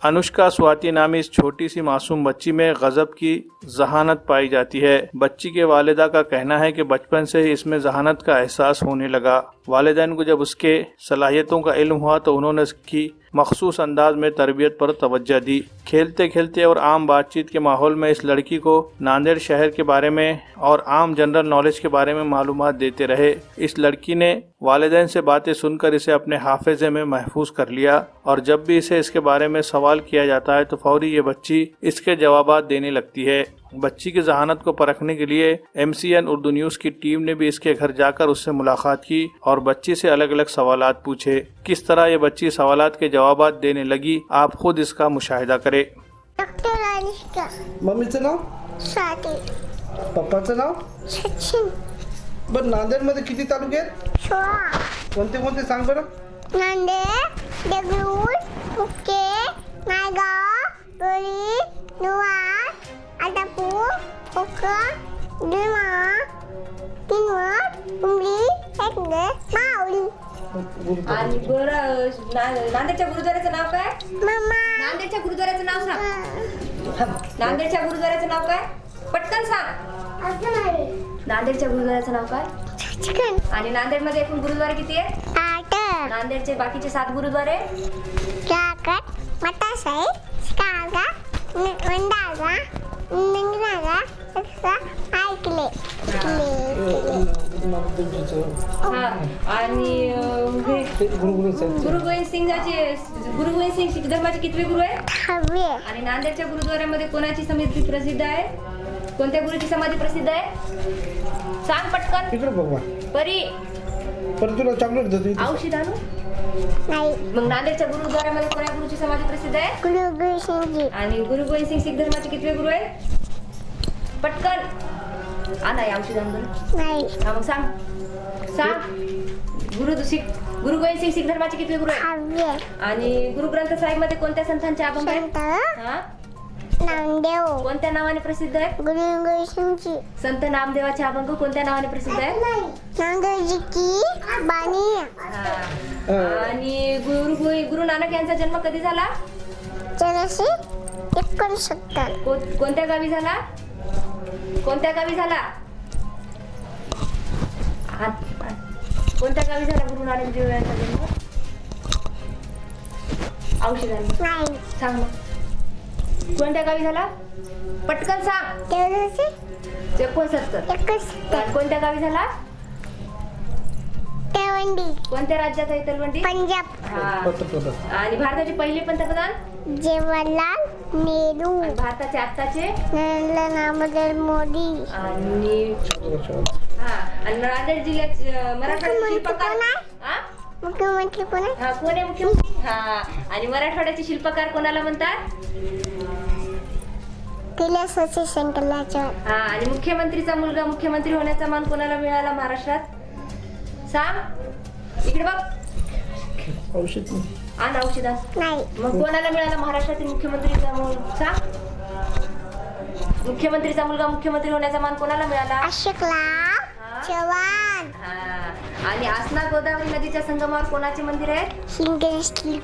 अनुष्का स्वाति नामी इस छोटी सी मासूम बच्ची में गजब की जहानत पाई जाती है। बच्ची के वालिदा का कहना है कि बचपन से ही इसमें जहानत का एहसास होने लगा। वालिदैन को जब उसके सलाहियतों का इल्म हुआ तो उन्होंने इसकी मखसूस अंदाज में तरबियत पर तवज्जो दी। खेलते खेलते और आम बातचीत के माहौल में इस लड़की को नांदेड़ शहर के बारे में और आम जनरल नॉलेज के बारे में मालूमात देते रहे। इस लड़की ने वालिदैन से बातें सुनकर इसे अपने हाफिजे में महफूज कर लिया और जब भी इसे इसके बारे में सवाल किया जाता है तो फौरी ये बच्ची इसके जवाबात देने लगती है। बच्ची की जहानत को परखने के लिए MCN उर्दू न्यूज़ की टीम ने भी इसके घर जाकर उससे मुलाकात की और बच्ची से अलग अलग सवालात पूछे। किस तरह ये बच्ची सवालात के जवाबात देने लगी, आप खुद इसका मुशाहिदा करें। डॉक्टर अनुष्का। मम्मीचं नाव? स्वाती। पप्पाचं नाव? सचिन। बरं, नांदेडमध्ये किती तालुके आहेत? 16। कोणते कोणते सांग बरं. नांदेड, देगलूर, मुक्के, नायगाव, बोरी, नुवार, आदापूर, कोकण, दिमा, किनवट, उमरी, हेकले, माऊली. आणि नांदेडच्या गुरुद्वाराचं नाव काय? मम्मा. नांदेडच्या गुरुद्वाराचं नाव सांग. नांदेडच्या गुरुद्वाराचं नाव काय? पटकन सांग. नांदेडच्या गुरुद्वाराचं नाव काय? चिकन. आणि नांदेडमध्ये एकूण गुरुद्वारे किती आहेत? 8. नांदेडचे बाकीचे 7 गुरुद्वारे? जाकट, मटासाई, स्कागा, वंडागा, निंगनागा, सक्सा, ऐकले. हा. आणि गुरु गुरु गोविंद सिंग शीख धर्माचे कितवे गुरु आहेत? 6. आणि नांदेडच्या गुरुद्वारामध्ये कोणाची समाधी प्रसिद्ध आहे? कोणत्या गुरुची समाधी प्रसिद्ध आहे? सांग पटकन. इकडे बघा. परी तुला चॉकलेट देतो. औषध आणू. नाही. मग नांदेडच्या गुरुद्वारामध्ये कोणत्या गुरुची समाधी प्रसिद्ध आहे? गुरु गोविंद सिंगजी. आणि गुरु गोविंद सिंग शीख धर्माचे कितवे गुरु आहेत? पटकन नाही औषध आणू. नाही. हा मग सांग. गुरु गोविंद सिंग शीख धर्माचे कितवे गुरु आहेत? 6. आणि गुरु ग्रंथ साहिब मध्ये कोणत्या संतांचे अभंग आहेत? संत हा? नामदेव. कोणत्या नावाने प्रसिद्ध आहेत? गुरु गोविंद सिंगजी. संत नामदेवाचे अभंग कोणत्या नावाने प्रसिद्ध आहेत? नामदेवजी की बानी. आणि गुरु नानक यांचा जन्म कधी झाला? 1469. कोणत्या गावी झाला? कोणत्या गावी झाला गुरु नानक देव यांचा जन्म? औषधांनी नाही. सांग मग. कोणत्या गावी झाला? पटकन सांग. 1469. कोणत्या गावी झाला? तलवंडी. कोणत्या राज्यात आहे तलवंडी? पंजाब. हा. आणि भारताचे पहिले पंतप्रधान? जवाहरलाल नेहरू. आणि भारताचे आत्ताचे? नरेंद्र दामोदर मोदी. आणि नांदेड जिल्ह्यात मराठवाड्याचे शिल्पकार? हा? मुख्यमंत्री कोण आहे? हा, कोण आहे मुख्यमंत्री? हा. आणि मराठवाड्याचे शिल्पकार कोणाला म्हणतात? कैलासवासी शंकराचार्य. हा. आणि मुख्यमंत्रीचा मुलगा मुख्यमंत्री होण्याचा मान कोणाला मिळाला महाराष्ट्रात? सांग. इकडे बघ. औषध औषधा. नाही. मग कोणाला मिळाला महाराष्ट्रातील मुख्यमंत्रीचा मुलगा? सांग. मुख्यमंत्रीचा मुलगा मुख्यमंत्री होण्याचा मान कोणाला मिळाला? अशोकराव चव्हाण. हा. आणि आसना गोदावरी नदीच्या संगमावर कोणाचे मंदिर आहे? शिंगेश्वरी.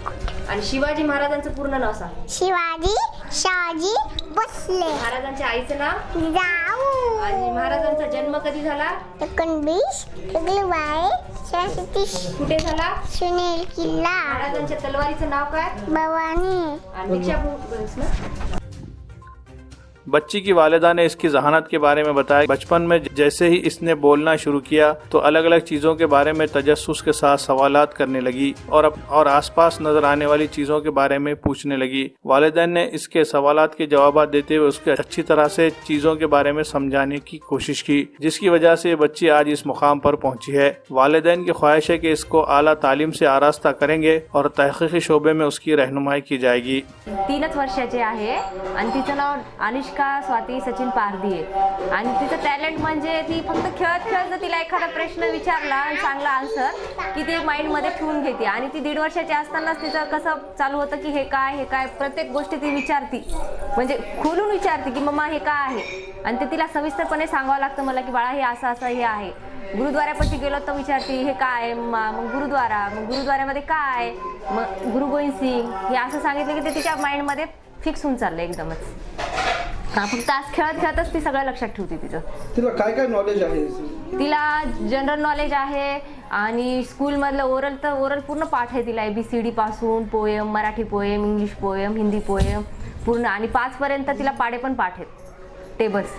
आणि शिवाजी महाराजांचं पूर्ण नाव सांग. शिवाजी शहाजी भोसले. महाराजांच्या आईचं नाव? जाऊ. आणि महाराजांचा जन्म कधी झाला? 19 फेब्रुवारी 1936. कुठे झाला? सुनेल किल्ला. महाराजांच्या तलवारीचं नाव काय? भवानी. आणि दीक्षाभूमी. बच्ची की वालिदा ने इसकी जहानत के बारे में बताया। बचपन में जैसे ही इसने बोलना शुरू किया तो अलग अलग चीज़ों के बारे में तजस्सुस के साथ सवालात करने लगी और आसपास नजर आने वाली चीज़ों के बारे में पूछने लगी। वालिदैन ने इसके सवालात के जवाब देते हुए उसके अच्छी तरह से चीज़ों के बारे में समझाने की कोशिश की, जिसकी वजह से ये बच्ची आज इस मुकाम पर पहुंची है। वालिदैन की ख्वाहिश है कि इसको आला तालीम से आरास्ता करेंगे और तहकीकी शोबे में उसकी रहनुमाई की जाएगी। 3 वर्षाची आहे आणि तिचं नाव अनुष्का स्वाती सचिन पारधी आहे. आणि तिचं टॅलेंट म्हणजे ती फक्त खेळत खेळत तिला एखादा प्रश्न विचारला आणि चांगला आन्सर की ते माइंडमध्ये ठेवून घेते. आणि ती 1.5 वर्षाची असतानाच तिचं कसं चालू होतं की हे काय प्रत्येक गोष्टी ती विचारती, म्हणजे खोलून विचारते की मम्मा हे काय आहे. आणि ते तिला सविस्तरपणे सांगावं लागतं मला की बाळा हे असं असं हे आहे. गुरुद्वाऱ्यापाशी गेलो तर विचारते हे काय मग गुरुद्वाऱ्यामध्ये काय, मग गुरु गोविंद सिंग हे असं सांगितलं की ते तिच्या माइंडमध्ये फिक्स होऊन चाललं एकदमच. फक्त आज खेळत खेळतच ती सगळं लक्षात ठेवते तिचं. तिला काय काय नॉलेज आहे? तिला जनरल नॉलेज आहे आणि स्कूलमधलं ओरल पूर्ण पाठ आहे तिला. ABCD पासून poem, Marathi poem, English poem, Hindi poem पूर्ण, आणि 5 पर्यंत तिला पाढे पण पाठ आहेत, टेबल्स.